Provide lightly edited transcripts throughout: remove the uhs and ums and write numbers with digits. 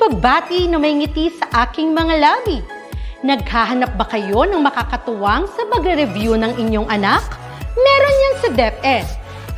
pagbati na may ngiti sa aking mga labi. Naghahanap ba kayo ng makakatuwang sa pagre-review ng inyong anak? Meron yan sa DepEd.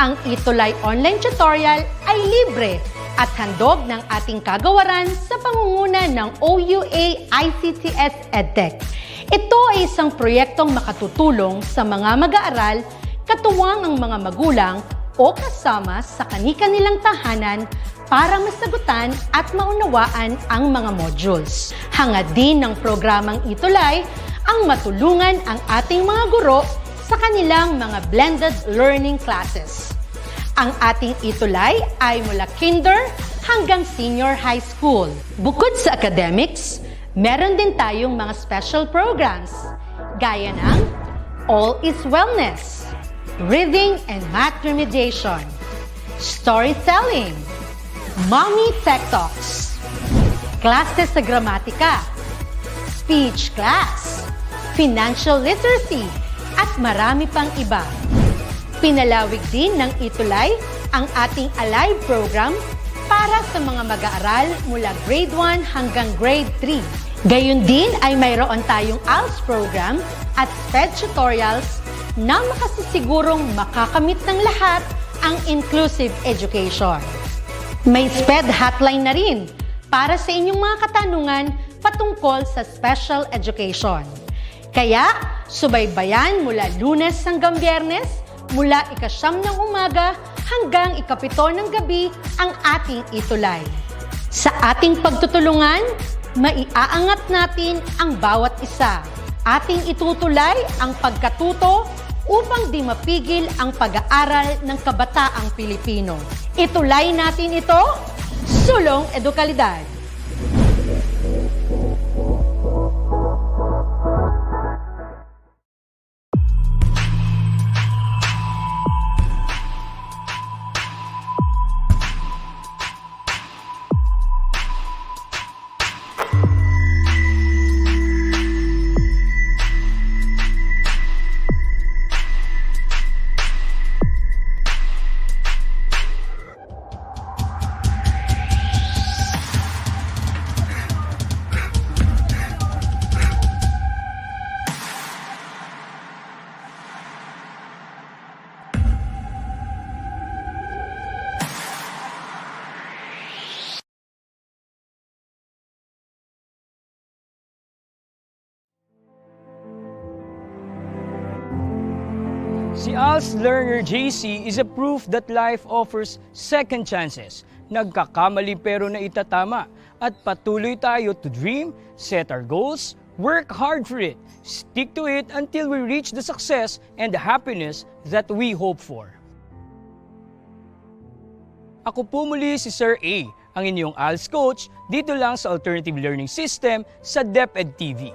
Ang ETUlay online tutorial ay libre at handog ng ating kagawaran sa pangunguna ng OUA ICTS EdTech. Ito ay isang proyektong makatutulong sa mga mag-aaral, katuwang ang mga magulang o kasama sa kani-kanilang tahanan para masagutan at maunawaan ang mga modules. Hangad din ng programang ETUlay ang matulungan ang ating mga guro sa kanilang mga blended learning classes. Ang ating ETUlay ay mula kinder hanggang senior high school. Bukod sa academics, meron din tayong mga special programs gaya ng All is Wellness, Reading and Math Remediation, Storytelling, Mommy Tech Talks, Classes sa Gramatika, Speech Class, Financial Literacy, at marami pang iba. Pinalawig din ng ETUlay ang ating Alive program para sa mga mag-aaral mula grade 1 hanggang grade 3. Gayon din ay mayroon tayong ALS program at SPED tutorials na makasisigurong makakamit ng lahat ang inclusive education. May SPED hotline na rin para sa inyong mga katanungan patungkol sa special education. Kaya, subaybayan mula Lunes hanggang Biyernes, mula 9:00 ng umaga hanggang 7:00 ng gabi ang ating ETUlay. Sa ating pagtutulungan, maiaangat natin ang bawat isa. Ating itutulay ang pagkatuto upang di mapigil ang pag-aaral ng kabataang Pilipino. Itulay natin ito, sulong edukalidad. Si ALS Learner JC is a proof that life offers second chances. Nagkakamali pero naitatama at patuloy tayo to dream, set our goals, work hard for it, stick to it until we reach the success and the happiness that we hope for. Ako po muli si Sir A, ang inyong ALS coach dito lang sa Alternative Learning System sa DepEd TV.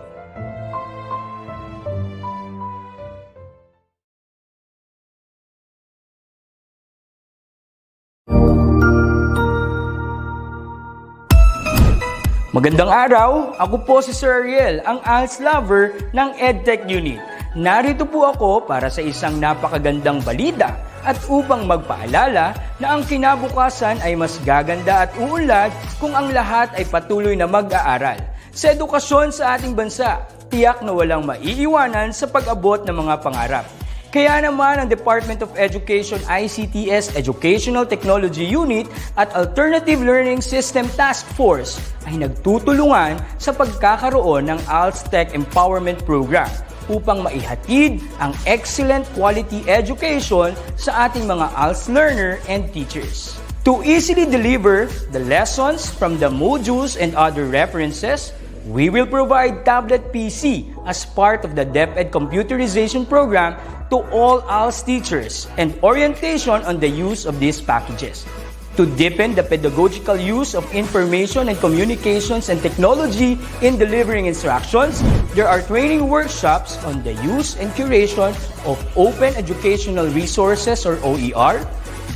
Magandang araw! Ako po si Sir Ariel, ang ALS lover ng EdTech Unit. Narito po ako para sa isang napakagandang balita at upang magpaalala na ang kinabukasan ay mas gaganda at uunlad kung ang lahat ay patuloy na mag-aaral. Sa edukasyon sa ating bansa, tiyak na walang maiiwanan sa pag-abot ng mga pangarap. Kaya naman ang Department of Education ICTS Educational Technology Unit at Alternative Learning System Task Force ay nagtutulungan sa pagkakaroon ng ALS Tech Empowerment Program upang maihatid ang excellent quality education sa ating mga ALS learner and teachers. To easily deliver the lessons from the modules and other references, we will provide tablet PC as part of the DepEd computerization program to all ALS teachers and orientation on the use of these packages. To deepen the pedagogical use of information and communications and technology in delivering instructions, there are training workshops on the use and curation of open educational resources or OER,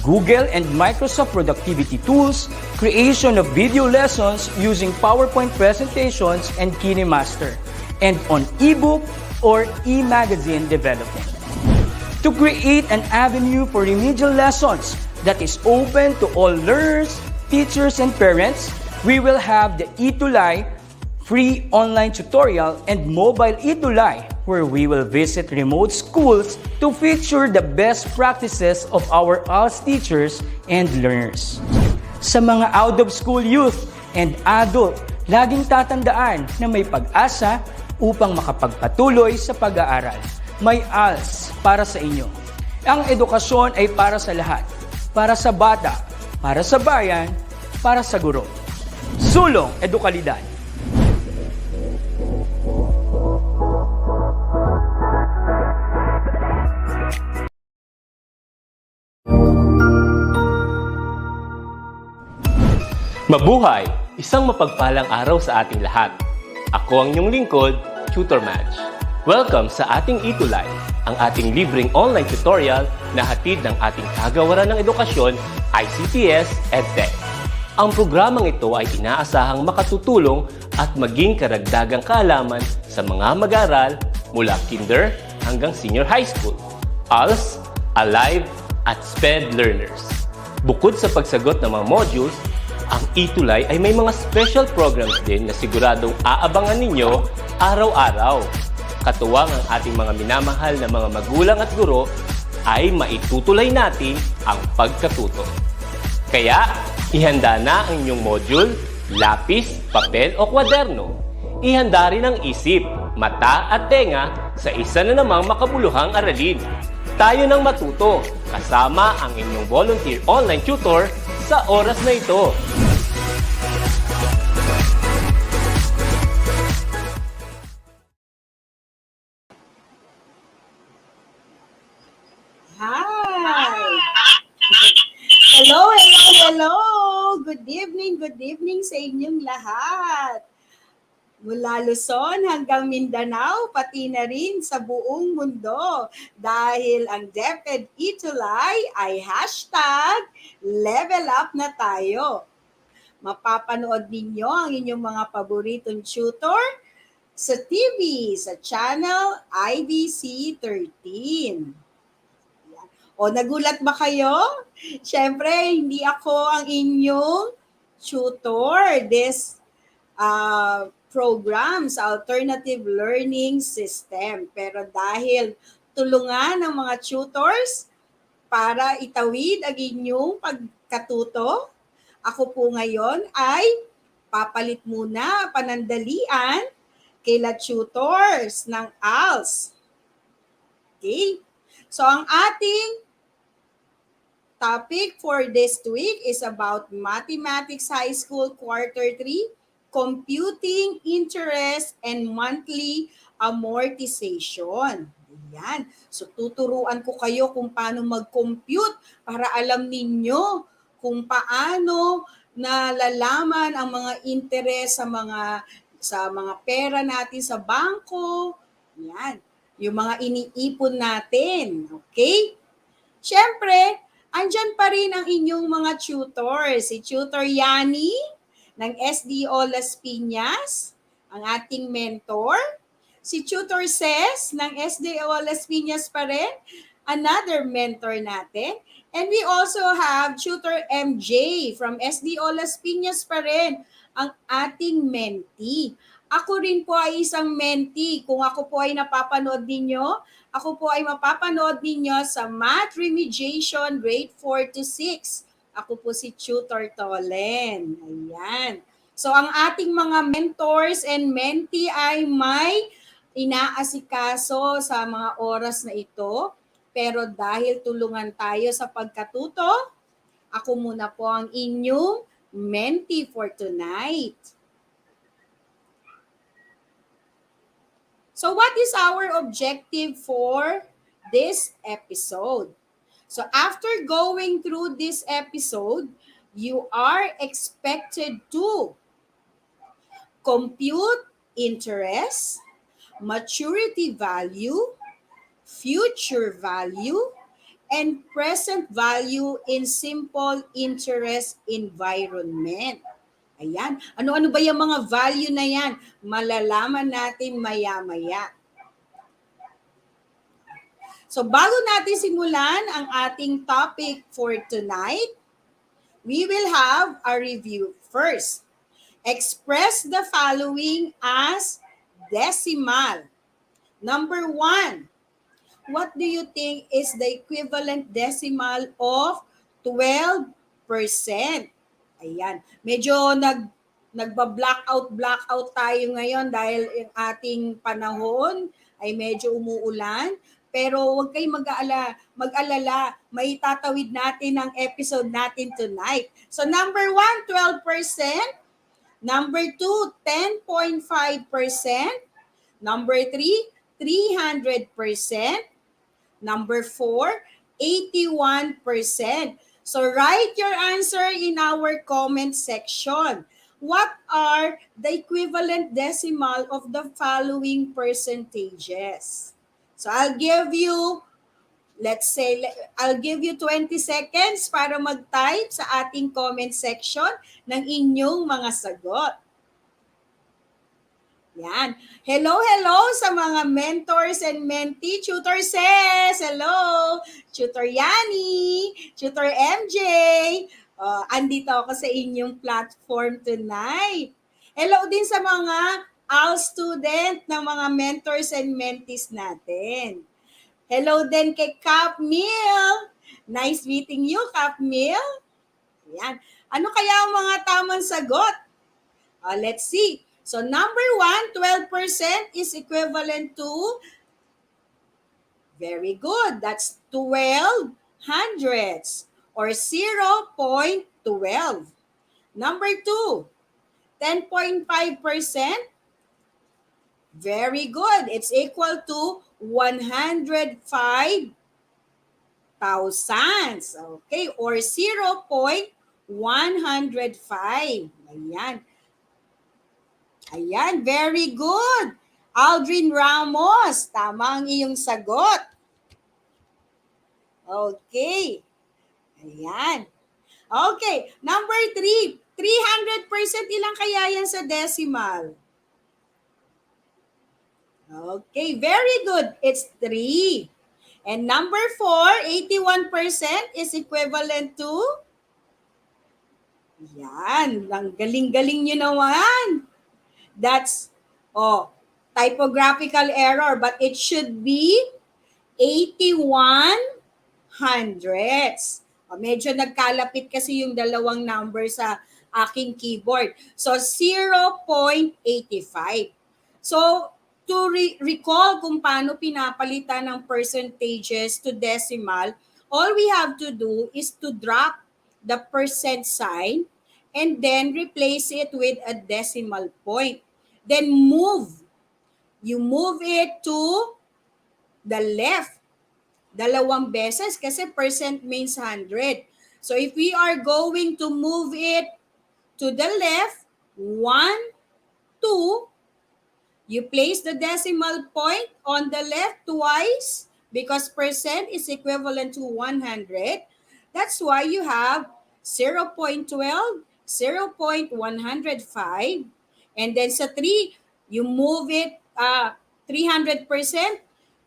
Google and Microsoft productivity tools, creation of video lessons using PowerPoint presentations and KineMaster, and on ebook or e-magazine development. To create an avenue for remedial lessons that is open to all learners, teachers, and parents, We will have the ETUlay free online tutorial and mobile ETUlay, where we will visit remote schools to feature the best practices of our ALS teachers and learners. Sa mga out-of-school youth and adult, laging tatandaan na may pag-asa upang makapagpatuloy sa pag-aaral. May ALS para sa inyo. Ang edukasyon ay para sa lahat. Para sa bata, para sa bayan, para sa guro. Sulong Edukalidad. Mabuhay! Isang mapagpalang araw sa ating lahat. Ako ang inyong lingkod, Tutor Madge. Welcome sa ating ETUlay, ang ating libreng online tutorial na hatid ng ating kagawaran ng edukasyon, ICTS EdTech. Ang programang ito ay inaasahang makatutulong at maging karagdagang kaalaman sa mga mag-aaral mula kinder hanggang senior high school, ALS, Alive, at SPED learners. Bukod sa pagsagot ng mga modules, ang ETUlay ay may mga special programs din na siguradong aabangan ninyo araw-araw. Katuwang ang ating mga minamahal na mga magulang at guro ay maitutuloy natin ang pagkatuto. Kaya, ihanda na ang inyong module, lapis, papel o kwaderno. Ihanda rin ang isip, mata at tenga sa isa na namang makabuluhang aralin. Tayo nang matuto kasama ang inyong volunteer online tutor sa oras na ito. Hi! Hello, hello, hello! Good evening sa inyong lahat. Mula Luzon hanggang Mindanao, pati na rin sa buong mundo. Dahil ang DepEd ETUlay ay #level up na tayo. Mapapanood ninyo ang inyong mga paboritong tutor sa TV, sa channel IBC 13. O nagulat ba kayo? Siyempre, hindi ako ang inyong tutor this program sa Alternative Learning System. Pero dahil tulungan ng mga tutors para itawid ang inyong pagkatuto, ako po ngayon ay papalit muna panandalian kaila tutors ng ALS. Okay? So ang ating topic for this week is about Mathematics High School Quarter 3, Computing Interest and Monthly Amortization. Ayan. So tuturuan ko kayo kung paano mag-compute para alam ninyo kung paano nalalaman ang mga interest sa mga pera natin sa bangko. Ayan. Yung mga iniipon natin. Okay? Siyempre, andyan pa rin ang inyong mga tutors. Si Tutor Yani ng SDO Las Piñas, ang ating mentor. Si Tutor Ses ng SDO Las Piñas pa rin, another mentor natin. And we also have Tutor MJ from SDO Las Piñas pa rin, ang ating mentee. Ako rin po ay isang mentee. Kung ako po ay napapanood ninyo, ako po ay mapapanood ninyo sa Math Remediation Grade 4 to 6. Ako po si Tutor Tolen. Ayan. So ang ating mga mentors and mentee ay may inaasikaso sa mga oras na ito. Pero dahil tulungan tayo sa pagkatuto, ako muna po ang inyong mentee for tonight. So what is our objective for this episode? So after going through this episode, you are expected to compute interest, maturity value, future value, and present value in simple interest environment. Ayan. Ano-ano ba yung mga value na yan? Malalaman natin maya-maya. So bago natin simulan ang ating topic for tonight, we will have a review first. Express the following as decimal. Number 1, what do you think is the equivalent decimal of 12%? Ayan. Medyo nagba-blackout tayo ngayon dahil yung ating panahon ay medyo umuulan. Pero huwag kayong mag-alala, may tatawid natin ang episode natin tonight. So number 1, 12%. Number 2, 10.5%. Number 3, 300%. Number 4, 81%. So write your answer in our comment section. What are the equivalent decimal of the following percentages? So I'll give you 20 seconds para mag-type sa ating comment section ng inyong mga sagot. Yan. Hello sa mga mentors and mentee. Tutor Ses, hello. Tutor Yani, Tutor MJ. Andito ako sa inyong platform tonight. Hello din sa mga AL student ng mga mentors and mentees natin. Hello din kay Cap Mill. Nice meeting you, Cap Mill. Yan. Ano kaya ang mga tamang sagot? Let's see. So number 1, 12% is equivalent to, very good, that's 12 hundredths or 0.12. Number 2, 10.5%, very good, it's equal to 105 thousandths, okay, or 0.105. Ayan, very good. Aldrin Ramos, tama ang iyong sagot. Okay. Ayan. Okay, number 3, 300%, ilang kaya yan sa decimal? Okay, very good. It's 3. And number 4, 81% is equivalent to? Yan, ang galing-galing nyo naman. That's typographical error, but it should be 81 hundredths. Medyo nagkalapit kasi yung dalawang number sa aking keyboard. So 0.85. So to recall kung paano pinapalitan ng percentages to decimal, all we have to do is to drop the percent sign and then replace it with a decimal point. Then move. You move it to the left. Dalawang beses kasi percent means 100. So if we are going to move it to the left, 1, 2, you place the decimal point on the left twice because percent is equivalent to 100. That's why you have 0.12, 0.105, and then sa 3, you move it 300%,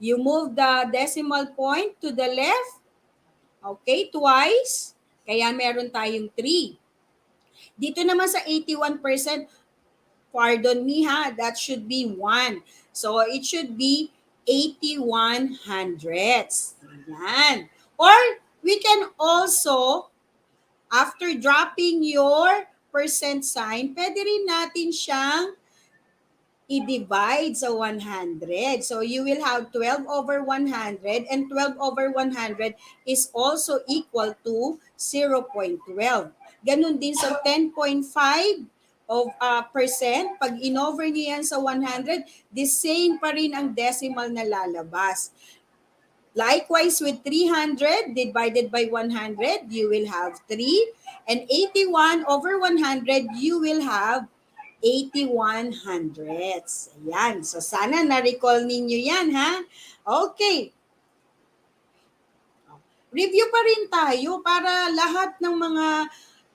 you move the decimal point to the left, okay, twice, kaya meron tayong 3. Dito naman sa 81%, pardon me ha, that should be 1. So it should be 81 hundredths. Ayan. Or we can also, after dropping your percent sign, pwede rin natin siyang i-divide sa 100. So you will have 12 over 100 and 12 over 100 is also equal to 0.12. Ganun din sa 10.5 of percent. Pag in-over niyo yan sa 100, the same pa rin ang decimal na lalabas. Likewise, with 300 divided by 100, you will have 3. And 81 over 100, you will have 81 hundredths. Ayan. So, sana na-recall ninyo yan, ha? Okay. Review pa rin tayo para lahat ng mga,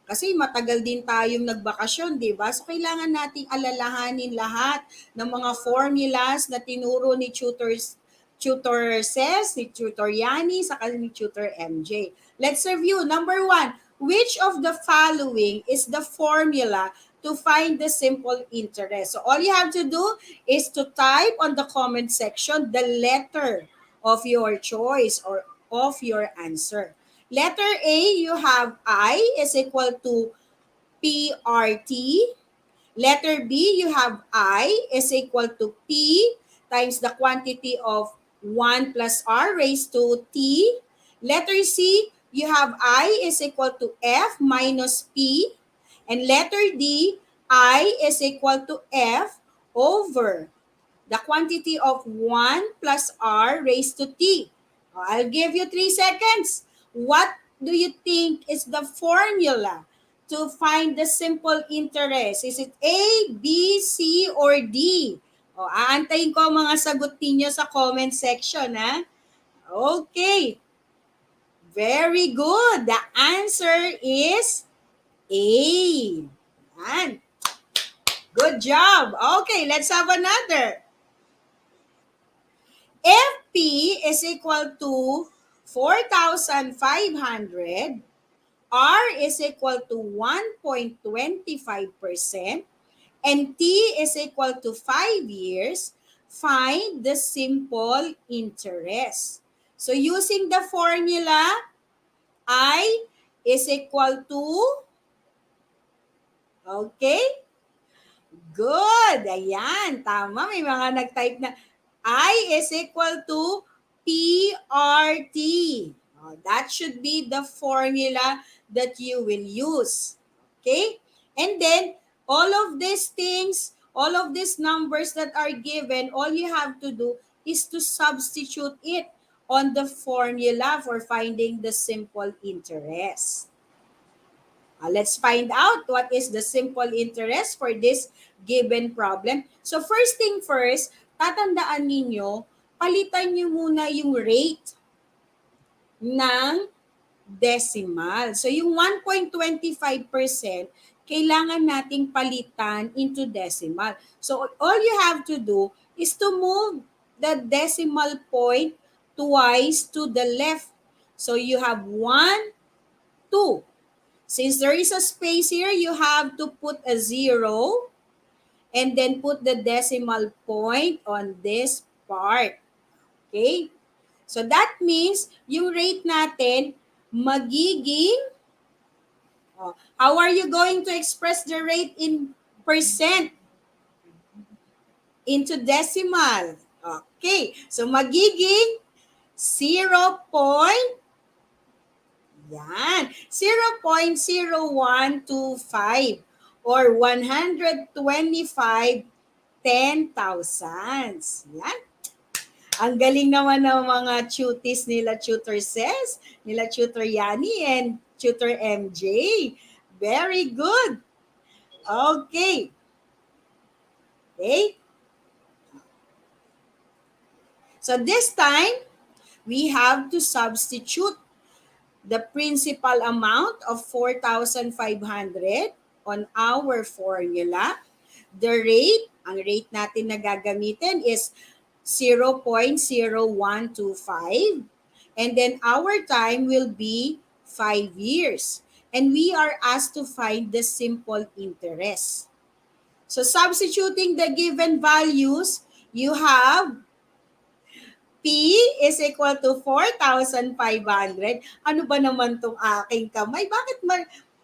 kasi matagal din tayong nagbakasyon, di ba? So, kailangan nating alalahanin lahat ng mga formulas na tinuro ni Tutor Ses, ni Tutor Yani, saka ni Tutor MJ. Let's review. Number 1, which of the following is the formula to find the simple interest. So all you have to do is to type on the comment section the letter of your choice or of your answer. Letter A, you have I is equal to PRT. Letter B, you have I is equal to P times the quantity of 1 plus R raised to T. Letter C, you have I is equal to F minus P. And letter D, I is equal to F over the quantity of 1 plus R raised to T. I'll give you 3 seconds. What do you think is the formula to find the simple interest? Is it A, B, C, or D? Aantayin ko ang mga sagot ninyo sa comment section, ha? Okay. Very good. The answer is A. Yan. Good job. Okay, let's have another. FP is equal to 4,500. R is equal to 1.25%. And T is equal to 5 years. Find the simple interest. So using the formula, I is equal to, okay? Good. Ayan, tama. May mga nag-type na I is equal to PRT. That should be the formula that you will use. Okay? And then, all of these things, all of these numbers that are given, all you have to do is to substitute it on the formula for finding the simple interest. Let's find out what is the simple interest for this given problem. So first thing first, tatandaan ninyo, palitan nyo muna yung rate ng decimal. So yung 1.25%, kailangan nating palitan into decimal. So all you have to do is to move the decimal point twice to the left. So you have 1, 2. Since there is a space here, you have to put a 0 and then put the decimal point on this part. Okay? So that means yung rate natin magiging, how are you going to express the rate in percent? Into decimal. Okay. So magiging 0. Yan. 0.0125 or 125 10,000. Yan. Ang galing naman ng mga tuties nila Tutor Ses, nila Tutor Yani and Tutor MJ. Very good. Okay. Okay. So this time, we have to substitute the principal amount of 4,500 on our formula. The rate, ang rate natin na gagamitin is 0.0125. And then our time will be 5 years. And we are asked to find the simple interest. So substituting the given values, you have P is equal to 4,500. Ano ba naman tong aking kamay? Bakit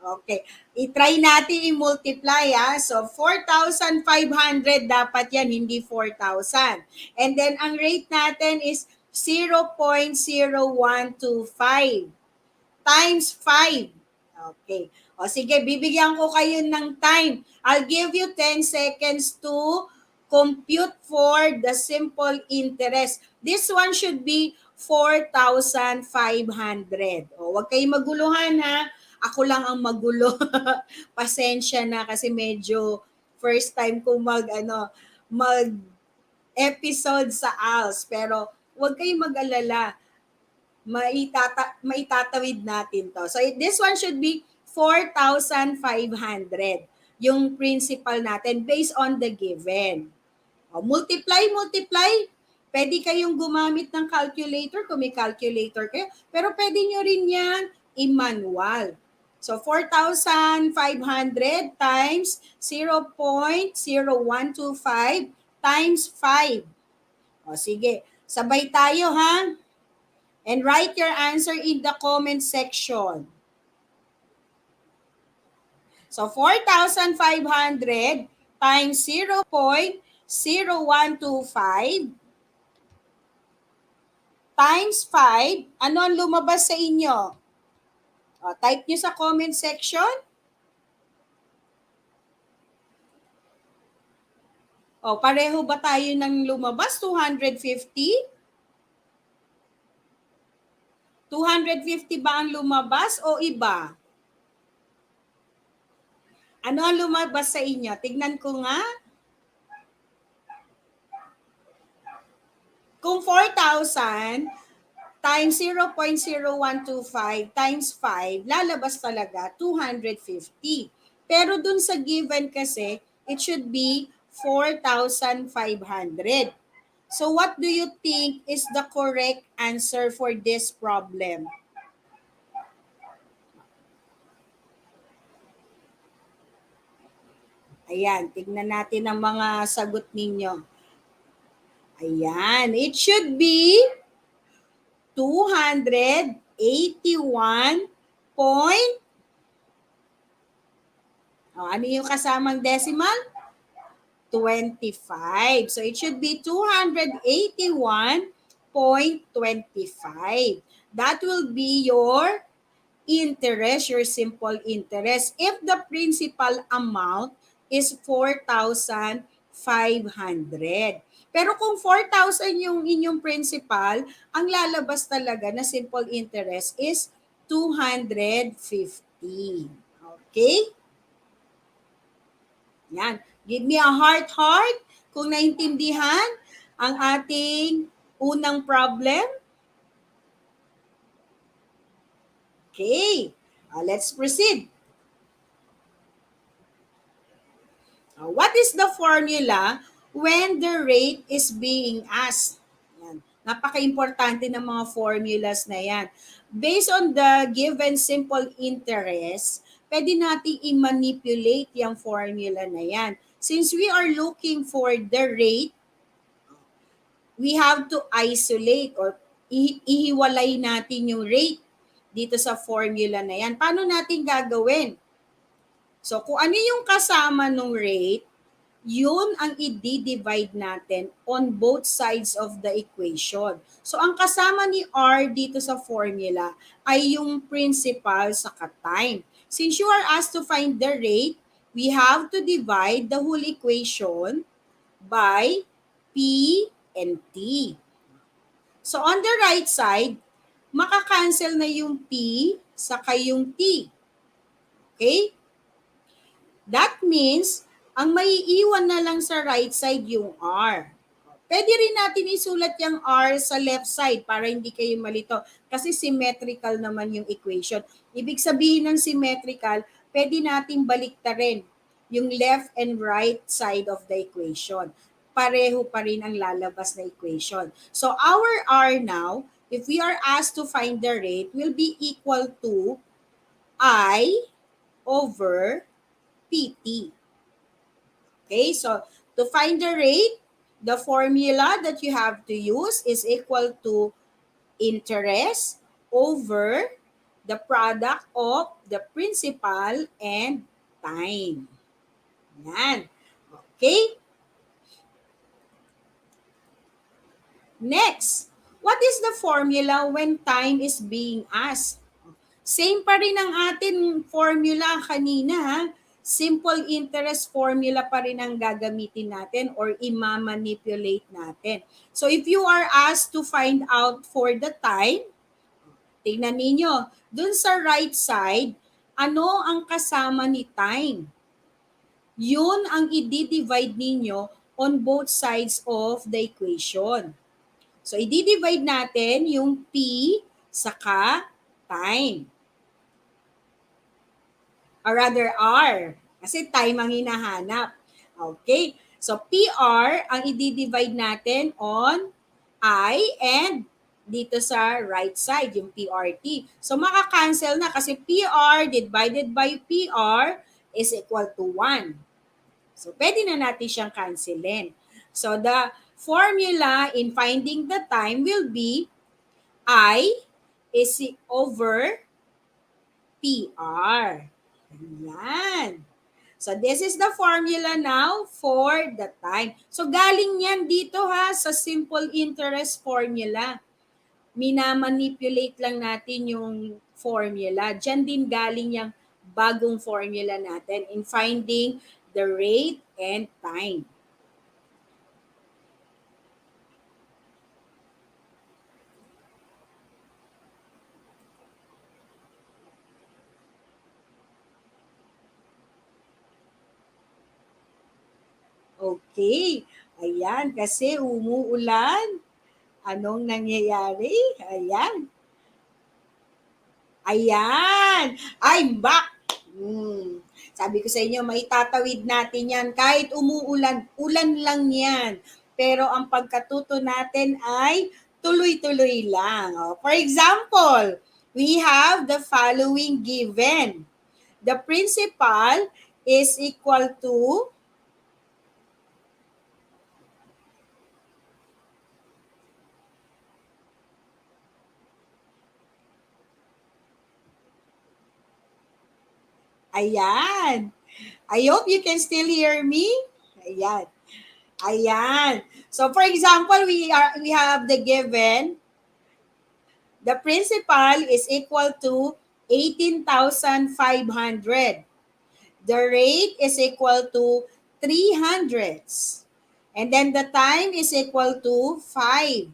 Okay, i-try natin i-multiply. So 4,500 dapat yan, hindi 4,000. And then ang rate natin is 0.0125 times 5. Okay. O sige, bibigyan ko kayo ng time. I'll give you 10 seconds to compute for the simple interest. This one should be 4,500. Huwag kayong maguluhan, ha. Ako lang ang magulo. Pasensya na kasi medyo first time ko mag-episode sa ALS. Pero huwag kayong mag-alala. Maitatawid natin to. So this one should be 4,500. Yung principal natin based on the given. Multiply. Pwede kayong gumamit ng calculator kung may calculator kayo. Pero pwede nyo rin yan i-manual. So 4,500 times 0.0125 times 5. O sige, sabay tayo ha. And write your answer in the comment section. So 4,500 times 0.0125 times 5, ano ang lumabas sa inyo? O, type nyo sa comment section. O, pareho ba tayo ng lumabas? 250? 250 ba ang lumabas o iba? Ano ang lumabas sa inyo? Tignan ko nga. Kung 4,000 times 0.0125 times 5, lalabas talaga 250. Pero dun sa given kasi, it should be 4,500. So what do you think is the correct answer for this problem? Ayan, tignan natin ang mga sagot ninyo. Ayan, it should be 281 point. Ano yung kasamang decimal? 25. So it should be 281.25. That will be your interest, your simple interest, if the principal amount is 4,500. Pero kung 4,000 yung inyong principal, ang lalabas talaga na simple interest is 250. Okay? Yan. Give me a heart kung naintindihan ang ating unang problem. Okay. Let's proceed. What is the formula when the rate is being asked? Yan. Napaka-importante ng mga formulas na yan. Based on the given simple interest, pwede natin i-manipulate yung formula na yan. Since we are looking for the rate, we have to isolate or ihiwalay natin yung rate dito sa formula na yan. Paano natin gagawin? So kung ano yung kasama ng rate, yun ang i-divide natin on both sides of the equation. So ang kasama ni R dito sa formula ay yung principal saka time. Since you are asked to find the rate, we have to divide the whole equation by P and T. So on the right side, makakancel na yung P saka yung T. Okay? That means, ang maiiwan na lang sa right side yung R. Pwede rin natin isulat yung R sa left side para hindi kayo malito kasi symmetrical naman yung equation. Ibig sabihin ng symmetrical, pwede natin baliktarin yung left and right side of the equation. Pareho pa rin ang lalabas na equation. So our R now, if we are asked to find the rate, will be equal to I over PT. Okay, so to find the rate, the formula that you have to use is equal to interest over the product of the principal and time. Yan. Okay? Next, what is the formula when time is being asked? Same pa rin ang ating formula kanina, ha? Simple interest formula pa rin ang gagamitin natin or ima-manipulate natin. So if you are asked to find out for the time, tingnan ninyo, dun sa right side, ano ang kasama ni time? Yun ang i-divide ninyo on both sides of the equation. So i-divide natin yung P saka time. Or rather R, kasi time ang hinahanap. Okay? So PR ang i-divide natin on I and dito sa right side, yung PRT. So, makakancel na kasi PR divided by PR is equal to 1. So, pwede na natin siyang cancelin. So, the formula in finding the time will be I is over PR. Ayan. So, this is the formula now for the time. So, galing yan dito ha sa simple interest formula. Minamanipulate lang natin yung formula. Diyan din galing yung bagong formula natin in finding the rate and time. Okay. Ayan, kasi umuulan. Anong nangyayari? Ayan. Ayan. I'm back. Sabi ko sa inyo, maitatawid natin yan. Kahit umuulan, ulan lang yan. Pero ang pagkatuto natin ay tuloy-tuloy lang. For example, we have the following given. The principal is equal to ayan. I hope you can still hear me. Ayan. Ayan. So for example, we have the given. The principal is equal to 18,500. The rate is equal to 300. And then the time is equal to 5.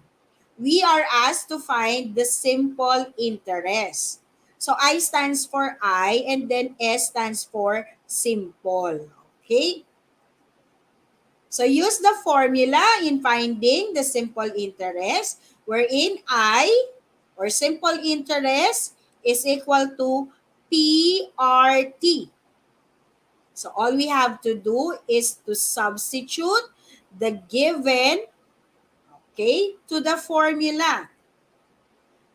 We are asked to find the simple interest. So I stands for I and then S stands for simple. Okay? So use the formula in finding the simple interest wherein I or simple interest is equal to PRT. So all we have to do is to substitute the given, okay, to the formula.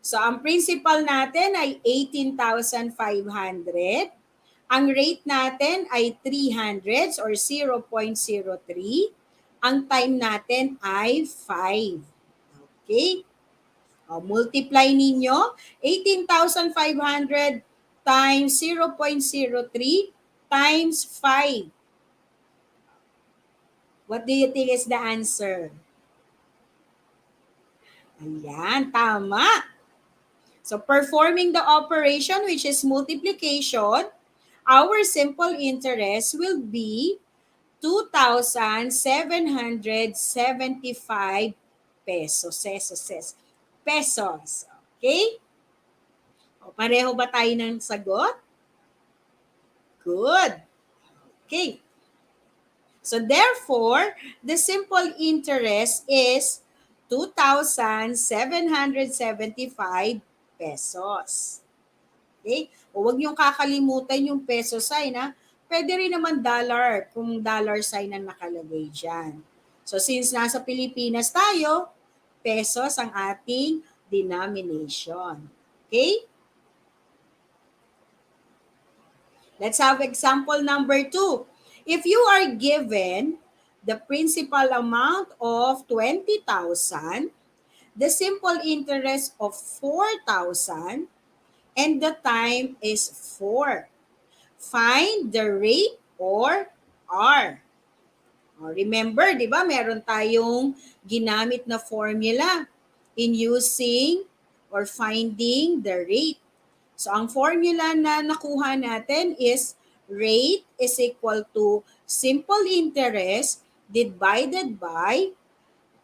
So, ang principal natin ay 18,500. Ang rate natin ay 300 or 0.03. Ang time natin ay 5. Okay? O, multiply ninyo. 18,500 times 0.03 times 5. What do you think is the answer? Ayan, tama. So, performing the operation, which is multiplication, our simple interest will be 2,775 pesos. Pesos. Okay? O, pareho ba tayo ng sagot? Good. Okay. So, therefore, the simple interest is 2,775 pesos. Okay? O huwag niyong kakalimutan yung peso sign, ha? Pwede rin naman dollar kung dollar sign ang nakalagay dyan. So since nasa Pilipinas tayo, pesos ang ating denomination. Okay? Let's have example number 2. If you are given the principal amount of 20,000, the simple interest of 4,000, and the time is 4. Find the rate or R. Remember, di ba, meron tayong ginamit na formula in using or finding the rate. So, ang formula na nakuha natin is rate is equal to simple interest divided by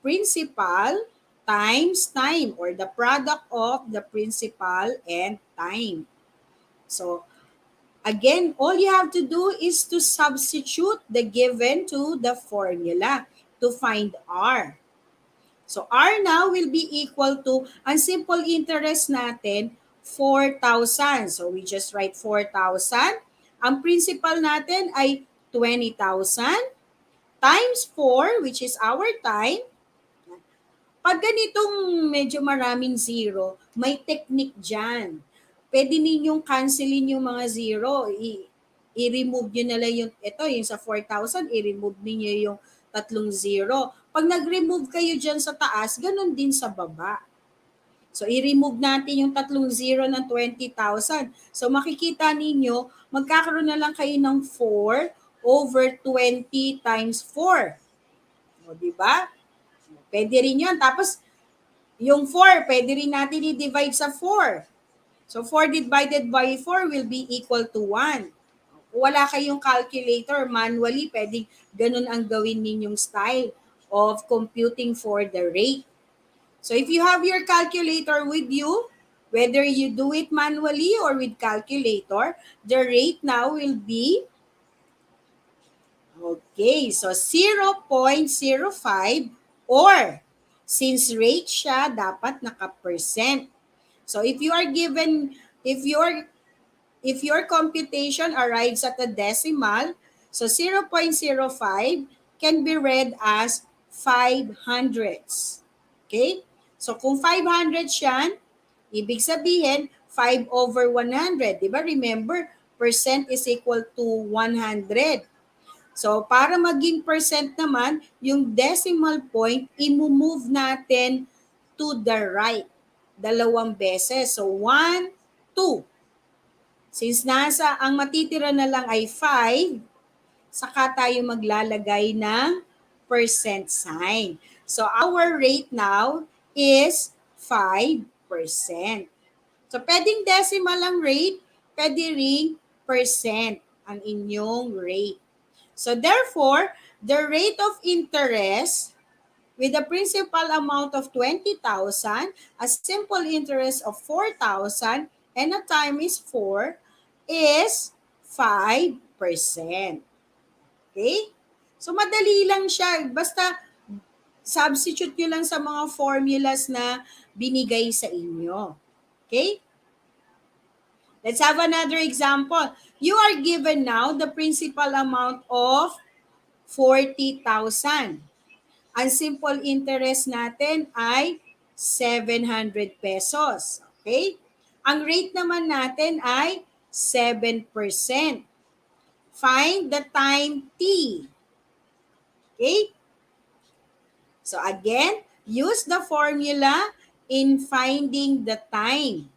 principal times time or the product of the principal and time. So, again, all you have to do is to substitute the given to the formula to find R. So, R now will be equal to, ang simple interest natin, 4,000. So, we just write 4,000. Ang principal natin ay 20,000 times 4, which is our time, Pag ganitong medyo maraming zero, may technique dyan. Pwede ninyong cancelin yung mga zero. I-remove nyo na lang yung sa 4,000, i-remove niyo yung tatlong zero. Pag nag-remove kayo dyan sa taas, ganun din sa baba. So, i-remove natin yung tatlong zero ng 20,000. So, makikita ninyo, magkakaroon na lang kayo ng 4 over 20 times 4. O, di ba? Pwede rin yun. Tapos, yung 4, pwede rin natin i-divide sa 4. So, 4 divided by 4 will be equal to 1. Kung wala kayong calculator, manually, pwedeng ganun ang gawin ninyong style of computing for the rate. So, if you have your calculator with you, whether you do it manually or with calculator, the rate now will be, okay, so 0.05 or since rate siya, dapat naka-percent. So if you are given, if your computation arrives at a decimal, so 0.05 can be read as 500s. Okay? So kung 500 yan, ibig sabihin 5 over 100. Diba? Remember, percent is equal to 100. So para maging percent naman, yung decimal point, i-move natin to the right. 2 beses. So 1, 2. Since ang matitira na lang ay 5, saka tayo maglalagay ng percent sign. So our rate now is 5%. So pwedeng decimal ang rate, pwede ring percent ang inyong rate. So therefore, the rate of interest with a principal amount of 20,000, a simple interest of 4,000, and a time is 4, is 5%. Okay? So madali lang siya. Basta substitute nyo lang sa mga formulas na binigay sa inyo. Okay? Let's have another example. You are given now the principal amount of 40,000. Ang simple interest natin ay 700 pesos. Okay? Ang rate naman natin ay 7%. Find the time T. Okay? So again, use the formula in finding the time.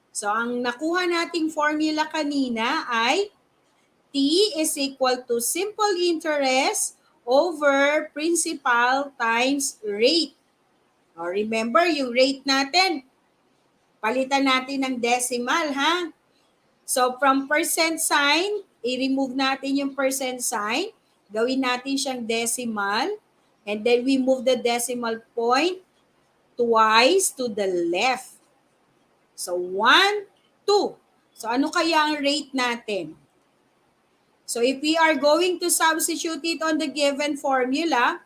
So ang nakuha nating formula kanina ay T is equal to simple interest over principal times rate. O, remember, yung rate natin, palitan natin ng decimal, ha? So, from percent sign, i-remove natin yung percent sign, gawin natin siyang decimal, and then we move the decimal point twice to the left. So, 1, 2. So, ano kaya ang rate natin? So if we are going to substitute it on the given formula,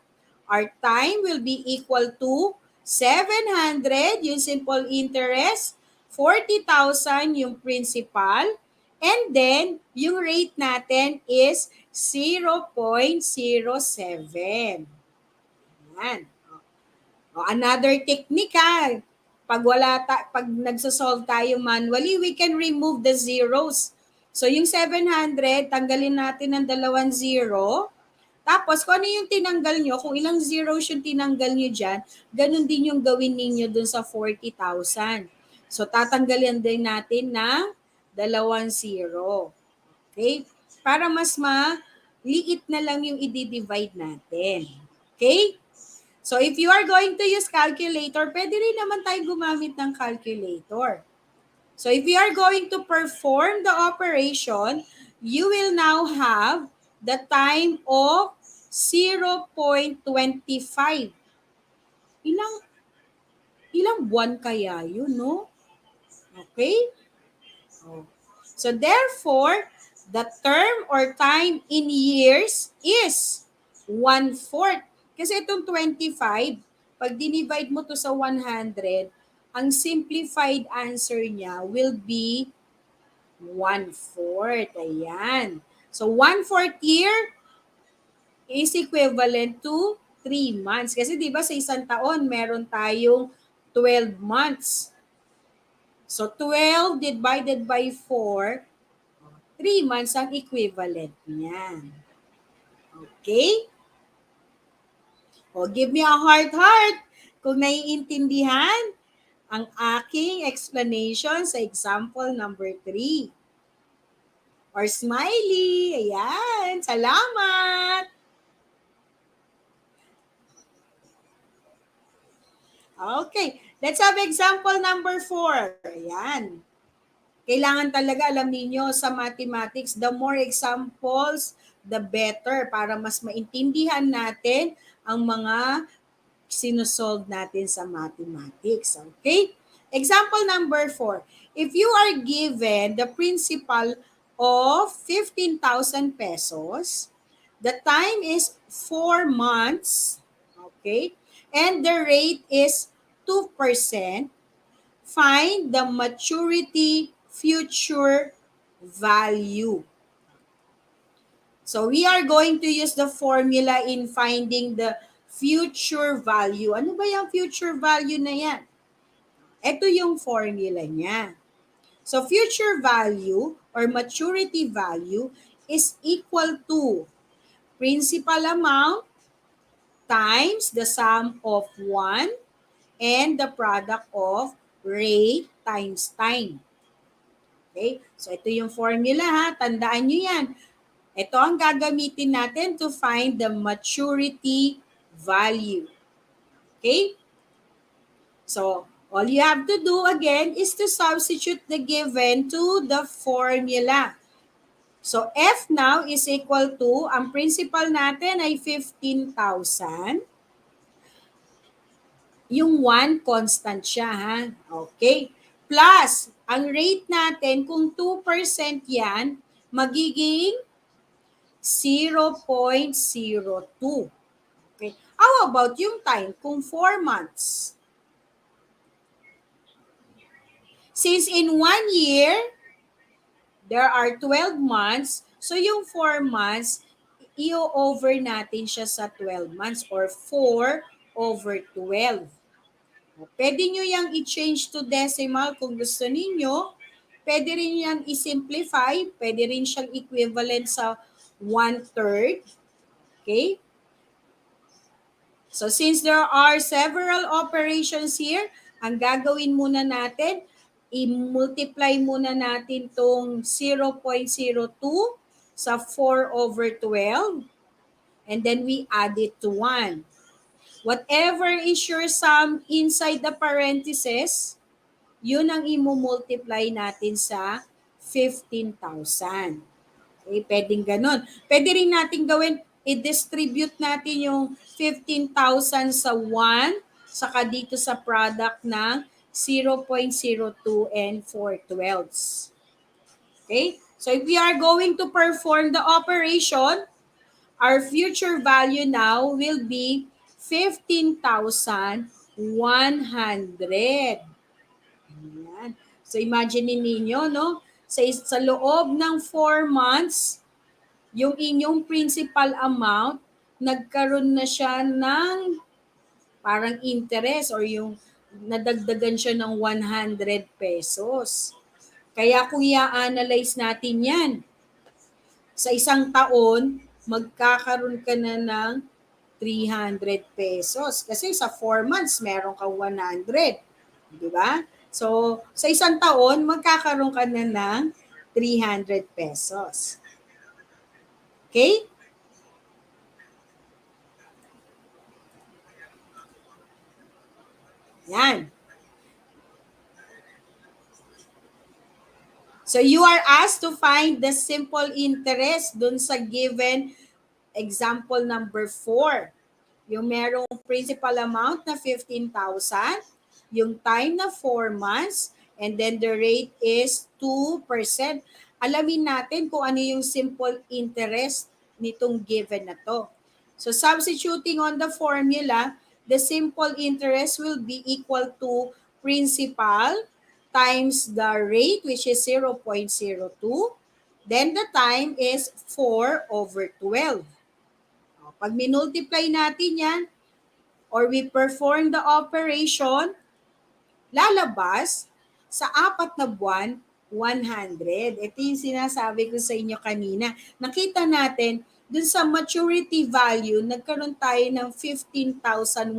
our time will be equal to 700, yung simple interest, 40,000 yung principal, and then yung rate natin is 0.07. Yan. Another technique, ha. Pag nagsosolve tayo manually, we can remove the zeros. So, yung 700, tanggalin natin ng 2 zero. Tapos, kung ano yung tinanggal nyo, kung ilang zeros yung tinanggal nyo dyan, ganun din yung gawin ninyo dun sa 40,000. So, tatanggalin din natin ng 2 zero. Okay? Para mas maliit na lang yung i-divide natin. Okay? So, if you are going to use calculator, pwede rin naman tayo gumamit ng calculator. So if you are going to perform the operation, you will now have the time of 0.25. Ilang buwan kaya yun, no? Okay? So therefore, the term or time in years is 1/4. Kasi itong 25, pag dinivide mo to sa 100, ang simplified answer niya will be 1/4. Ayan. So 1/4 year is equivalent to 3 months. Kasi di ba sa isang taon, meron tayong 12 months. So 12 divided by 4, 3 months ang equivalent niyan. Okay? O, give me a heart kung naiintindihan ang aking explanation sa example number 3. Or smiley. Ayan. Salamat. Okay. Let's have example number 4. Ayan. Kailangan talaga alam niyo sa mathematics, the more examples, the better para mas maintindihan natin ang mga sinusolve natin sa mathematics. Okay? Example number 4. If you are given the principal of 15,000 pesos, the time is 4 months, okay? And the rate is 2%, find the maturity future value. So we are going to use the formula in finding the future value. Ano ba yung future value na yan? Ito yung formula niya. So future value or maturity value is equal to principal amount times the sum of 1 and the product of rate times time. Okay? So ito yung formula ha. Tandaan nyo yan. Ito ang gagamitin natin to find the maturity value. Okay? So, all you have to do again is to substitute the given to the formula. So, F now is equal to, ang principal natin ay 15,000. Yung 1, constant siya, ha? Okay. Plus, ang rate natin, kung 2% yan, magiging 0.02. Okay. How about yung time? Kung 4 months. Since in 1 year, there are 12 months, so yung 4 months, i-over natin siya sa 12 months or 4 over 12. Pwede nyo yung i-change to decimal kung gusto ninyo. Pwede rin yan i-simplify. Pwede rin siyang equivalent sa 1/3. Okay? So since there are several operations here, ang gagawin muna natin, i-multiply muna natin tong 0.02 sa 4 over 12. And then we add it to 1. Whatever is your sum inside the parentheses, yun ang i-multiply natin sa 15,000. Okay, pwedeng ganun. Pwede rin natin gawin, i-distribute natin yung 15,000 sa 1, saka dito sa product ng 0.02 and 4/12. Okay? So if we are going to perform the operation, our future value now will be 15,100. Ayan. So imagine ninyo, no? Sa loob ng 4 months, yung inyong principal amount, nagkaroon na siya ng parang interest or yung nadagdagan siya ng 100 pesos. Kaya kung i-analyze natin yan, sa isang taon, magkakaroon ka na ng 300 pesos. Kasi sa 4 months, meron ka 100. Di ba? So, sa isang taon, magkakaroon ka na ng 300 pesos. Okay? Yan. So, you are asked to find the simple interest dun sa given example number 4. Yung merong principal amount na 15,000, yung time na 4 months, and then the rate is 2%. Alamin natin kung ano yung simple interest nitong given na to. So substituting on the formula, the simple interest will be equal to principal times the rate, which is 0.02. Then the time is 4 over 12. Pag minultiply natin yan, or we perform the operation, lalabas sa 4 na buwan, 100. Ito yung sinasabi ko sa inyo kanina. Nakita natin, dun sa maturity value, nagkaroon tayo ng 15,100.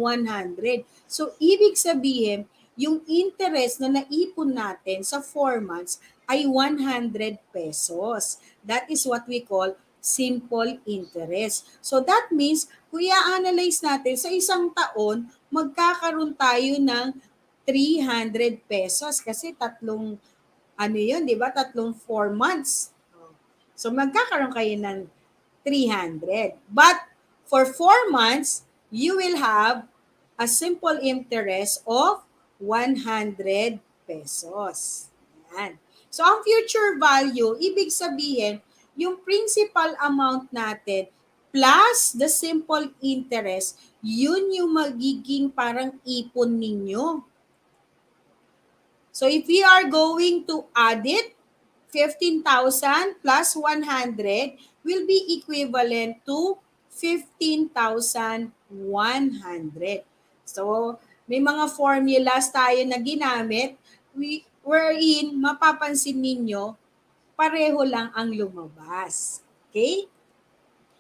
So, ibig sabihin, yung interest na naipon natin sa 4 months ay 100 pesos. That is what we call simple interest. So, that means, kung i-analyze natin sa isang taon, magkakaroon tayo ng 300 pesos kasi tatlong yun, di ba? Tatlong 4 months. So magkakaroon kayo ng 300. But for 4 months, you will have a simple interest of 100 pesos. Yan. So ang future value, ibig sabihin, yung principal amount natin plus the simple interest, yun yung magiging parang ipon ninyo. So if we are going to add it, 15,000 plus 100 will be equivalent to 15,100. So may mga formulas tayo na ginamit wherein mapapansin ninyo pareho lang ang lumabas. Okay?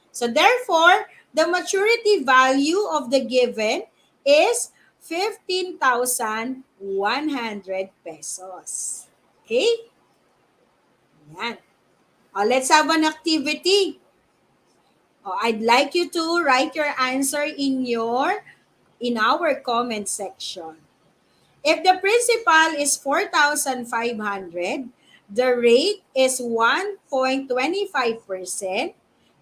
So therefore, the maturity value of the given is 15,100 pesos. Okay? Yan. Let's have an activity. I'd like you to write your answer in our comment section. If the principal is 4,500, the rate is 1.25%,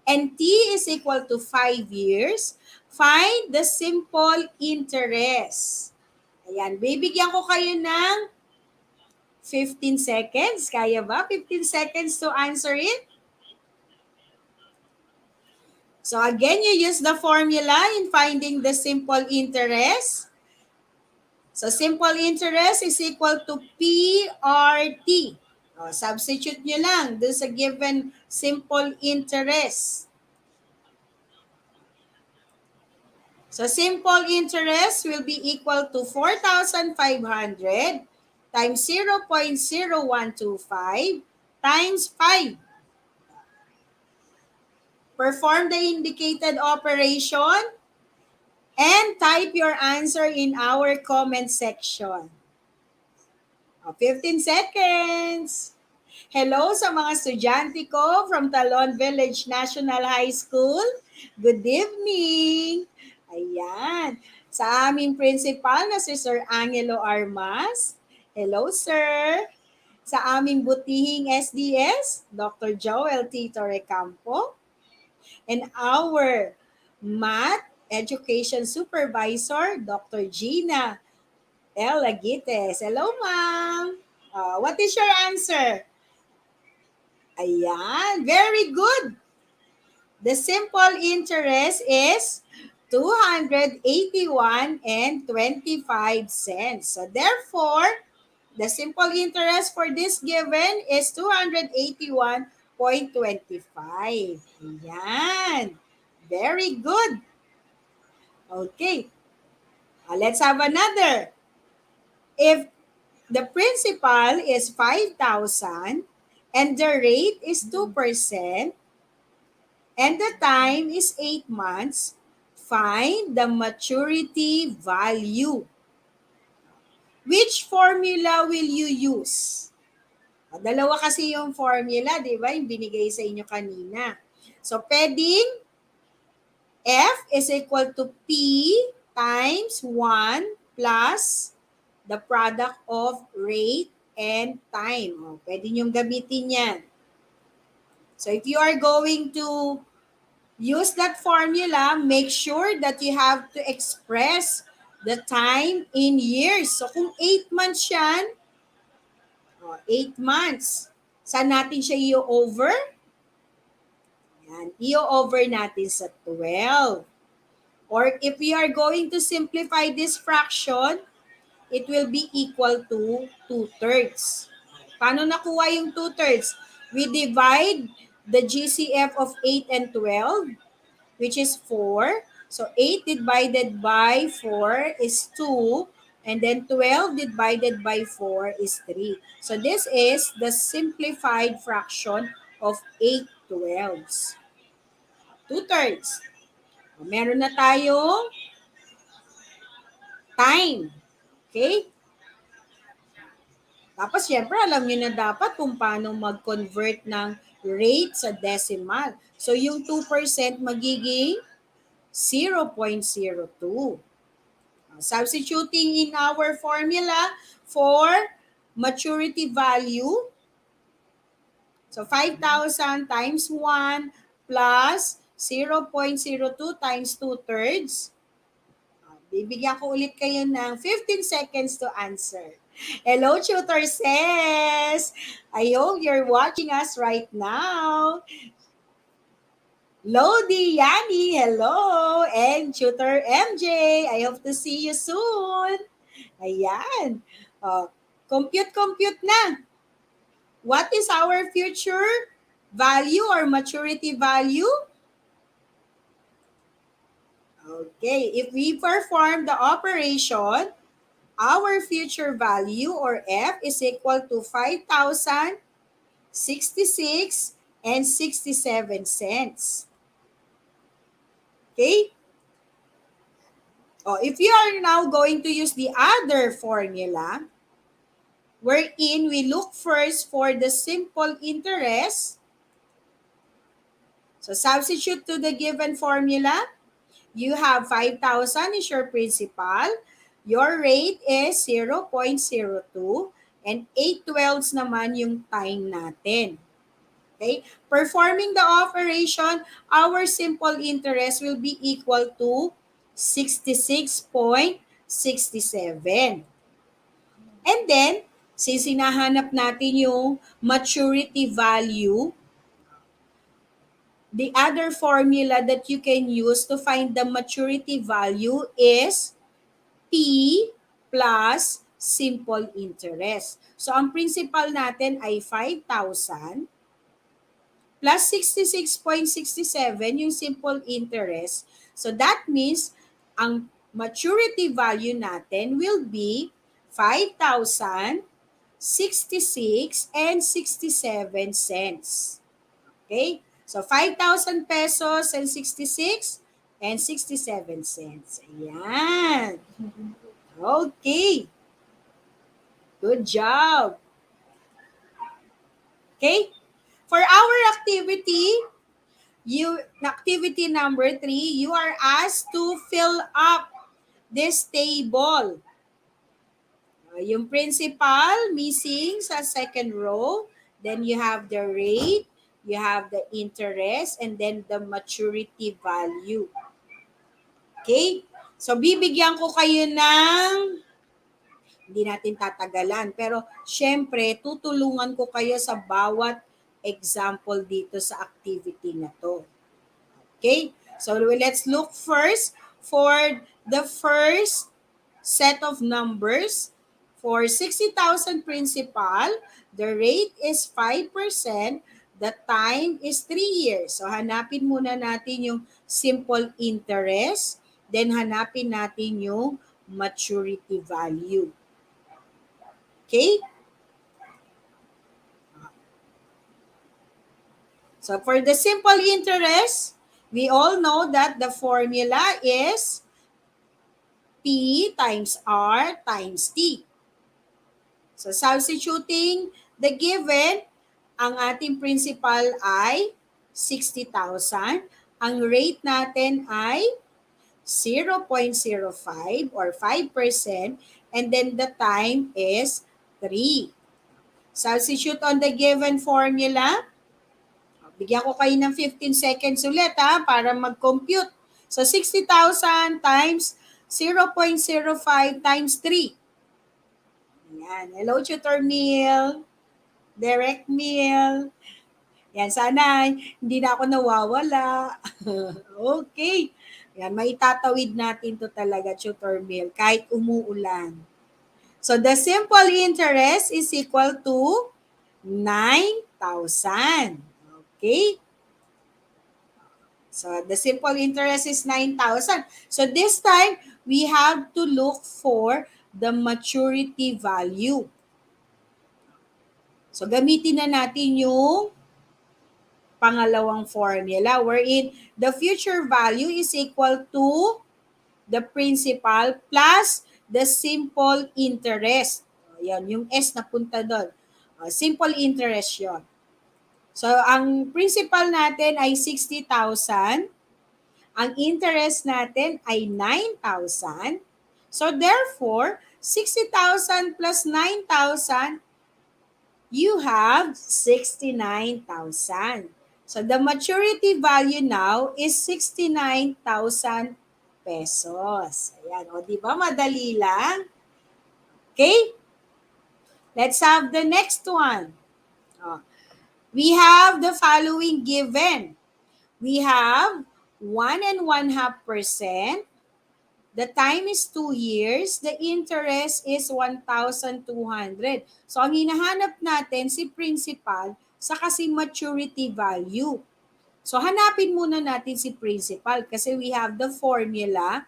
and T is equal to 5 years, find the simple interest. Ayan, bibigyan ko kayo ng 15 seconds. Kaya ba? 15 seconds to answer it? So again, you use the formula in finding the simple interest. So simple interest is equal to PRT. Substitute nyo lang dun sa given simple interest. So simple interest will be equal to 4,500 times 0.0125 times 5. Perform the indicated operation and type your answer in our comment section. 15 seconds. Hello sa mga estudyante ko from Talon Village National High School. Good evening. Ayan. Sa aming principal na si Sir Angelo Armas. Hello, sir. Sa aming butihing SDS, Dr. Joel Tito Recampo. And our Math Education Supervisor, Dr. Gina L. Agites. Hello, ma'am. What is your answer? Ayan, very good. The simple interest is 281 and 25 cents. So therefore, the simple interest for this given is 281.25. Ayan. Very good. Okay. Let's have another. If the principal is 5,000 and the rate is 2% and the time is 8 months, find the maturity value. Which formula will you use? Dalawa kasi yung formula, di ba? Yung binigay sa inyo kanina. So, pwedeng F is equal to P times 1 plus the product of rate and time. Pwede niyong gamitin yan. So, if you are going to use that formula, make sure that you have to express the time in years. So, kung 8 months yan, 8 months. Saan natin siya i-over? Yan, i-over natin sa 12. Or if we are going to simplify this fraction, it will be equal to 2/3. Paano nakuha yung 2/3? We divide the GCF of 8 and 12, which is 4, So 8 divided by 4 is 2. And then 12 divided by 4 is 3. So this is the simplified fraction of 8/12. 2/3. Meron na tayong time. Okay? Tapos, syempre, alam nyo na dapat kung paano mag-convert ng rate sa decimal. So, yung 2% magiging 0.02. Substituting in our formula for maturity value. So, 5,000 times 1 plus 0.02 times 2/3. Bibigyan ko ulit kayo ng 15 seconds to answer. Hello, Tutor Says! I hope you're watching us right now. Lodi, Yani, hello! And Tutor MJ, I hope to see you soon. Ayan. Compute na. What is our future value or maturity value? Okay, if we perform the operation, our future value or F is equal to 5,066 and 67 cents. Okay? If you are now going to use the other formula, wherein we look first for the simple interest. So substitute to the given formula. You have 5,000 is your principal. Your rate is 0.02 and 8/12 naman yung time natin. Okay? Performing the operation, our simple interest will be equal to 66.67. And then, since hinahanap natin yung maturity value, the other formula that you can use to find the maturity value is P plus simple interest. So, ang principal natin ay 5,000 plus 66.67 yung simple interest. So, that means ang maturity value natin will be 5,066 and 67 cents. Okay? So, 5,000 pesos and 66 and 67 cents. Ayan. Okay. Good job. Okay? For our activity, activity number 3, you are asked to fill up this table. Yung principal, missing sa second row. Then you have the rate, you have the interest, and then the maturity value. Okay? So, bibigyan ko kayo ng, hindi natin tatagalan, pero syempre, tutulungan ko kayo sa bawat example dito sa activity na to. Okay? So, let's look first for the first set of numbers. For 60,000 principal, the rate is 5%, the time is 3 years. So, hanapin muna natin yung simple interest, then hanapin natin yung maturity value. Okay? So, for the simple interest, we all know that the formula is P times R times T. So, substituting the given, ang ating principal ay 60,000. Ang rate natin ay 0.05 or 5%, and then the time is 3. Substitute on the given formula. Bigyan ko kayo ng 15 seconds ulit para mag-compute. So, 60,000 times 0.05 times 3. Yan. Hello, Tutor Meal. Direct Meal. Yan, sana hindi na ako nawawala. Okay. Yan, maitatawid natin to talaga, Tutor Meal, kahit umuulan. So, the simple interest is equal to 9,000. Okay? So the simple interest is 9,000. So this time, we have to look for the maturity value. So gamitin na natin yung pangalawang formula wherein the future value is equal to the principal plus the simple interest. Yan, yung S na punta doon. Simple interest yon. So, ang principal natin ay 60,000. Ang interest natin ay 9,000. So, therefore, 60,000 plus 9,000, you have 69,000. So, the maturity value now is 69,000 pesos. Ayan, o di ba madali lang? Okay? Let's have the next one. We have the following given. We have 1.5%. The time is 2 years. The interest is 1,200. So, ang hinahanap natin si principal sa kasi maturity value. So, hanapin muna natin si principal kasi we have the formula.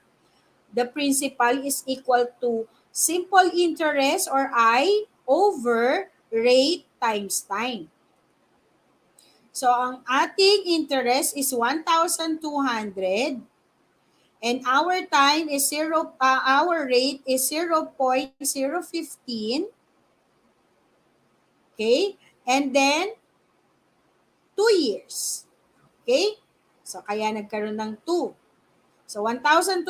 The principal is equal to simple interest or I over rate times time. So, ang ating interest is 1,200 and our time is our rate is 0.015. Okay? And then 2 years. Okay? So, kaya nagkaroon ng 2. So, 1,200,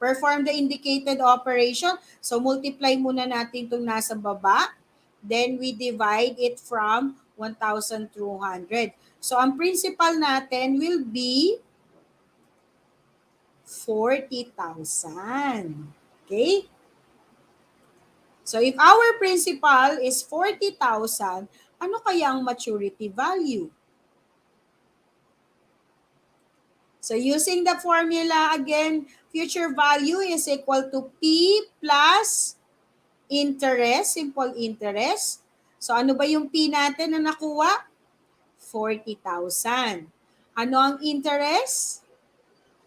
perform the indicated operation. So, multiply muna natin itong nasa baba. Then, we divide it from 1,200. So, ang principal natin will be 40,000. Okay? So, if our principal is 40,000, ano kaya ang maturity value? So, using the formula again, future value is equal to P plus interest, simple interest. So, ano ba yung P natin na nakuha? 40,000. Ano ang interest?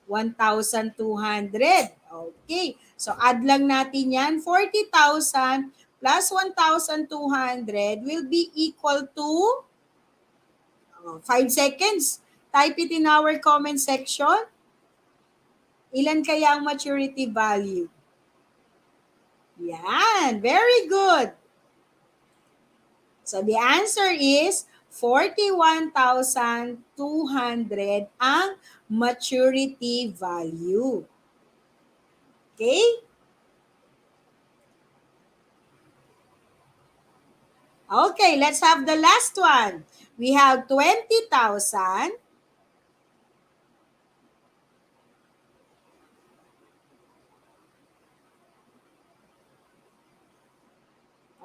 1,200. Okay. So, add lang natin yan. 40,000 plus 1,200 will be equal to 5 seconds. Type it in our comment section. Ilan kaya ang maturity value? Yan. Very good. So, the answer is 41,200 ang maturity value. Okay? Okay, let's have the last one. We have 20,000.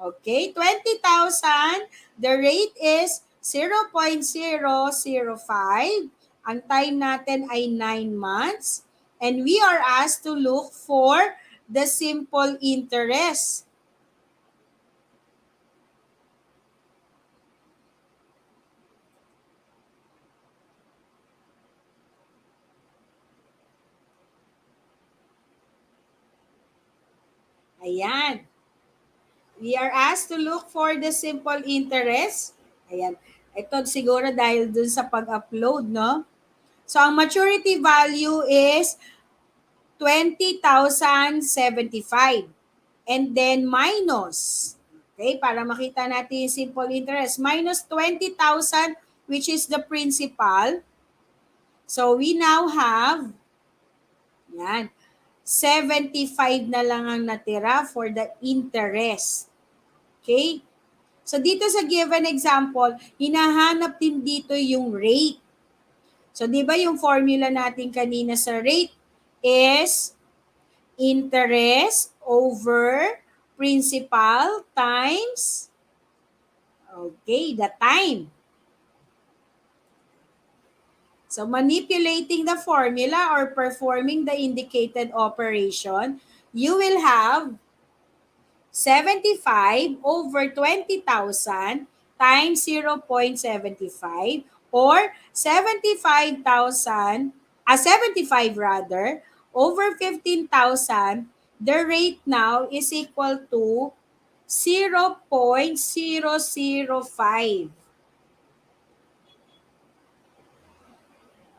Okay, 20,000. The rate is 0.005. Ang time natin ay 9 months. And we are asked to look for the simple interest. Ayan. We are asked to look for the simple interest. Ayan. Ito siguro dahil dun sa pag-upload, no? So, ang maturity value is 20,075. And then minus. Okay, para makita natin yung simple interest. Minus 20,000, which is the principal. So, we now have, yan, 75 na lang ang natira for the interest. Okay? So, dito sa given example, hinahanap din dito yung rate. So, di ba yung formula natin kanina sa rate is interest over principal times, okay, the time. So, manipulating the formula or performing the indicated operation, you will have 75 over 20,000 times 0.75 or 75 rather, over 15,000, the rate now is equal to 0.005.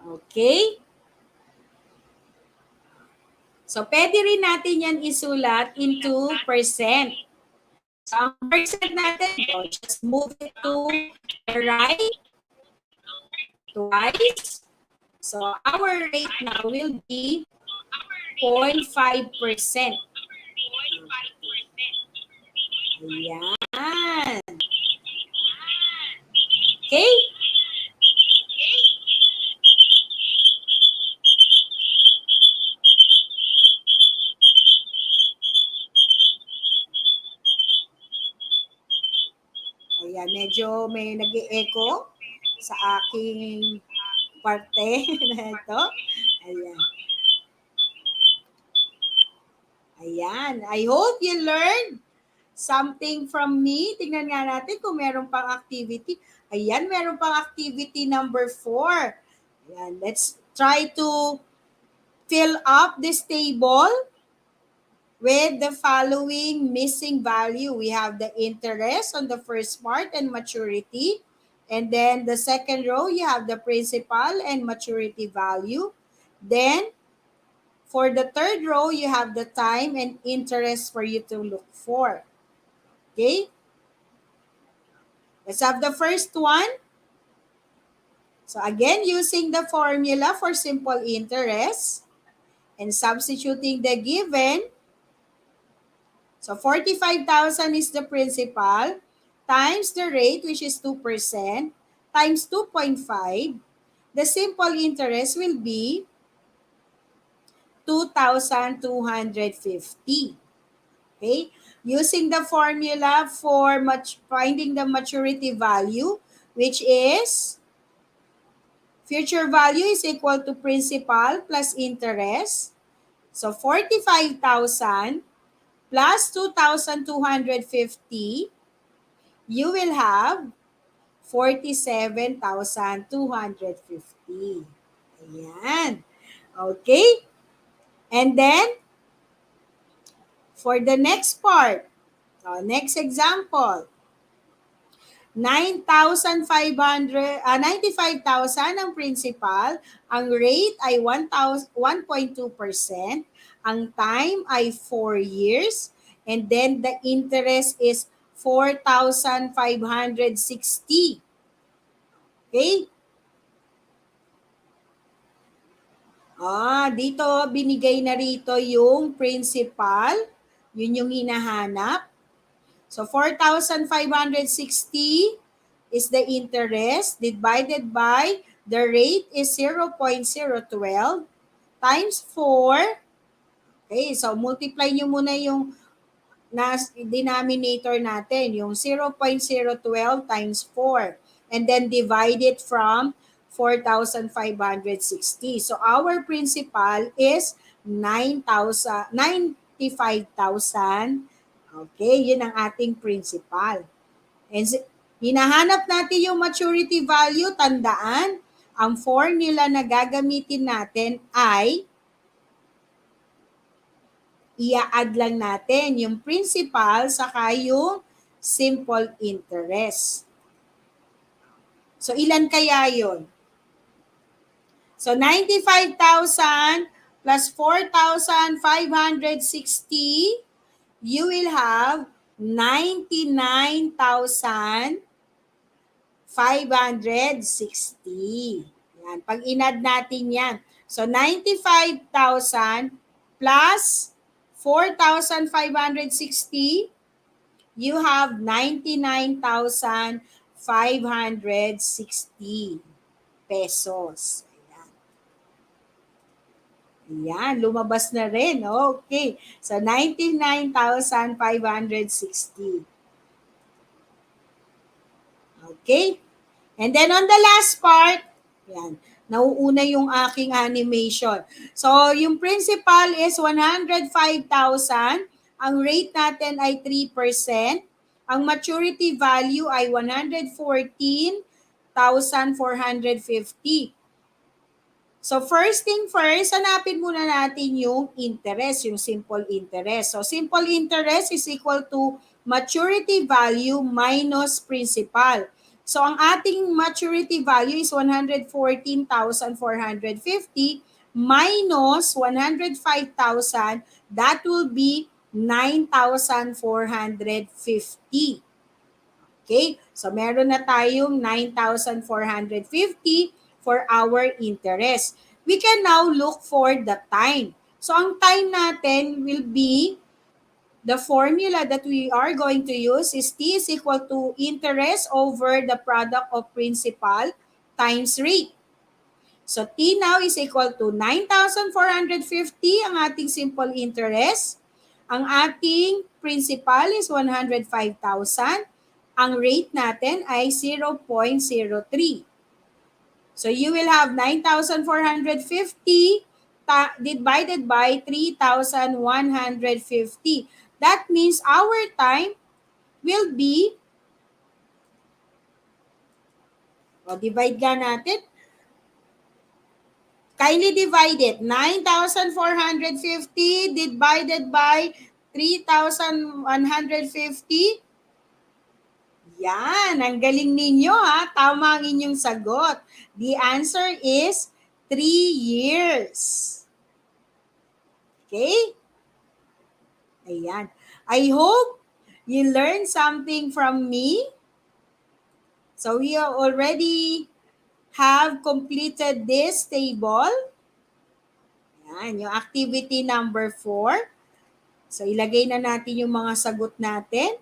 Okay? So, pwede rin natin yan isulat into percent. So, ang percent natin, just move it to the right twice. So, our rate now will be 0.5%. Ayan. Okay? Ayan, medyo may nag-e-echo sa aking parte na ito. Ayan. Ayan. I hope you learned something from me. Tingnan nga natin kung meron pang activity. Ayan, meron pang activity number 4. Ayan, let's try to fill up this table with the following missing value. We have the interest on the first part and maturity. And then the second row, you have the principal and maturity value. Then, for the third row, you have the time and interest for you to look for. Okay? Let's have the first one. So again, using the formula for simple interest and substituting the given. So 45,000 is the principal times the rate, which is 2%, times 2.5. The simple interest will be 2,250. Okay? Using the formula for finding the maturity value, which is future value is equal to principal plus interest. So 45,000 plus 2,250, you will have 47,250. Ayan. Okay? And then, for the next part, so next example, 95,000 ang principal, ang rate ay 1.2%, ang time ay 4 years, and then the interest is 4,560. Okay? Dito binigay na rito yung principal, yun yung hinahanap. So 4,560 is the interest divided by the rate is 0.012 times 4. Okay, so multiply nyo muna yung denominator natin, yung 0.012 times 4. And then divide it from 4,560. So our principal is 95,000. Okay, yun ang ating principal. And hinahanap natin yung maturity value, tandaan, ang formula na gagamitin natin ay i-add lang natin yung principal saka yung simple interest. So ilan kaya yun? So 95,000 plus 4,560, you will have 99,560. Yan. Pag inad natin yan. So 95,000 plus 4,560, you have 99,560 pesos. Yan, lumabas na rin. Okay. So, 99,560. Okay. And then on the last part, yan, nauuna yung aking animation. So, yung principal is 105,000. Ang rate natin ay 3%. Ang maturity value ay 114 So first thing first, hanapin muna natin yung interest, yung simple interest. So simple interest is equal to maturity value minus principal. So ang ating maturity value is 114,450 minus 105,000, that will be 9,450. Okay? So meron na tayong 9,450 for our interest. We can now look for the time. So ang time natin will be, the formula that we are going to use is T is equal to interest over the product of principal times rate. So T now is equal to 9,450 ang ating simple interest. Ang ating principal is 105,000. Ang rate natin ay 0.03. So you will have 9,450 divided by 3,150. That means our time will be, divide nga natin. Kindly divide it. 9,450 divided by 3,150. Yan, ang galing ninyo ha. Tama ang inyong sagot. The answer is 3 years. Okay? Ayan. I hope you learned something from me. So we already have completed this table. Yan, yung activity number 4. So ilagay na natin yung mga sagot natin.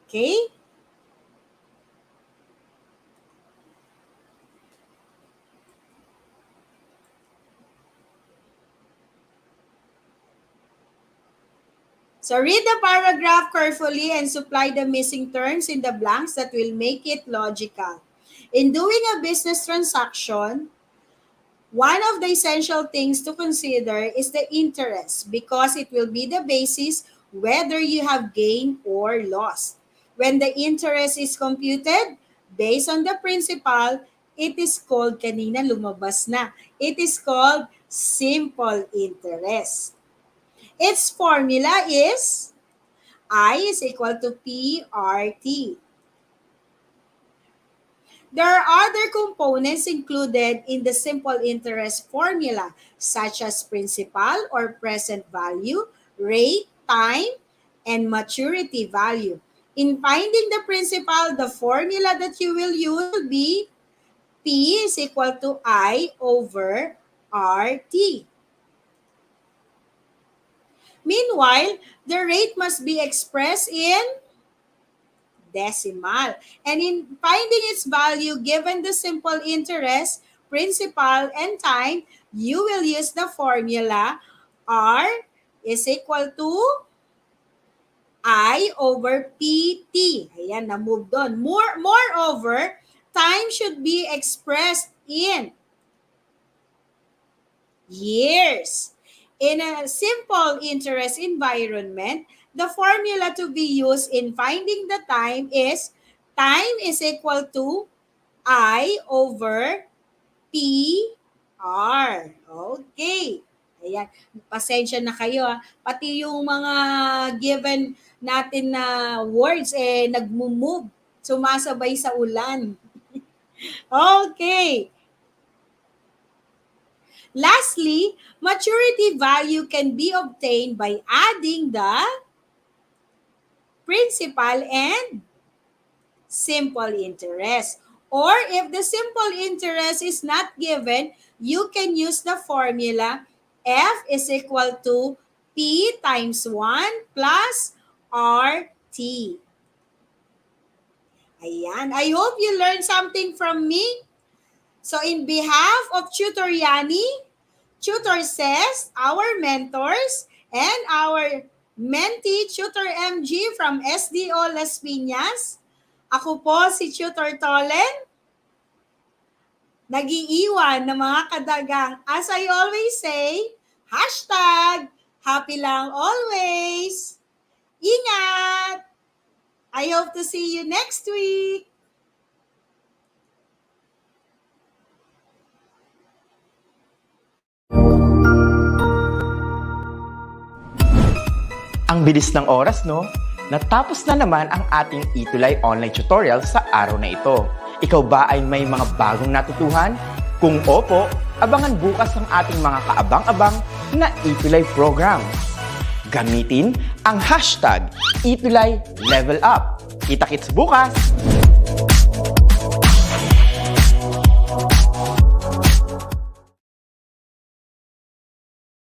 Okay? So read the paragraph carefully and supply the missing terms in the blanks that will make it logical. In doing a business transaction, one of the essential things to consider is the interest because it will be the basis whether you have gained or lost. When the interest is computed based on the principal, it is called, kanina lumabas na, it is called simple interest. Its formula is I is equal to PRT. There are other components included in the simple interest formula, such as principal or present value, rate, time, and maturity value. In finding the principal, the formula that you will use will be P is equal to I over RT. Meanwhile, the rate must be expressed in decimal. And in finding its value given the simple interest, principal, and time, you will use the formula R is equal to I over PT. Ayan, na-move doon. Moreover, time should be expressed in years. In a simple interest environment, the formula to be used in finding the time is equal to I over PR. Okay. Ayan. Pasensya na kayo ha. Pati yung mga given natin na words nagmo-move. Sumasabay sa ulan. Okay. Lastly, maturity value can be obtained by adding the principal and simple interest. Or if the simple interest is not given, you can use the formula F is equal to P times 1 plus RT. Ayan. I hope you learned something from me. So in behalf of Tutor Yani, Tutor Says, our mentors, and our mentee, Tutor MG from SDO Las Piñas, ako po si Tutor Tolen, nag-iiwan ng mga kadagang, as I always say, hashtag, happy lang always. Ingat! I hope to see you next week. Ang bilis ng oras, no? Natapos na naman ang ating ETUlay online tutorial sa araw na ito. Ikaw ba ay may mga bagong natutuhan? Kung opo, abangan bukas ang ating mga kaabang-abang na ETUlay program. Gamitin ang hashtag ETUlay Level Up. Kita-kits bukas!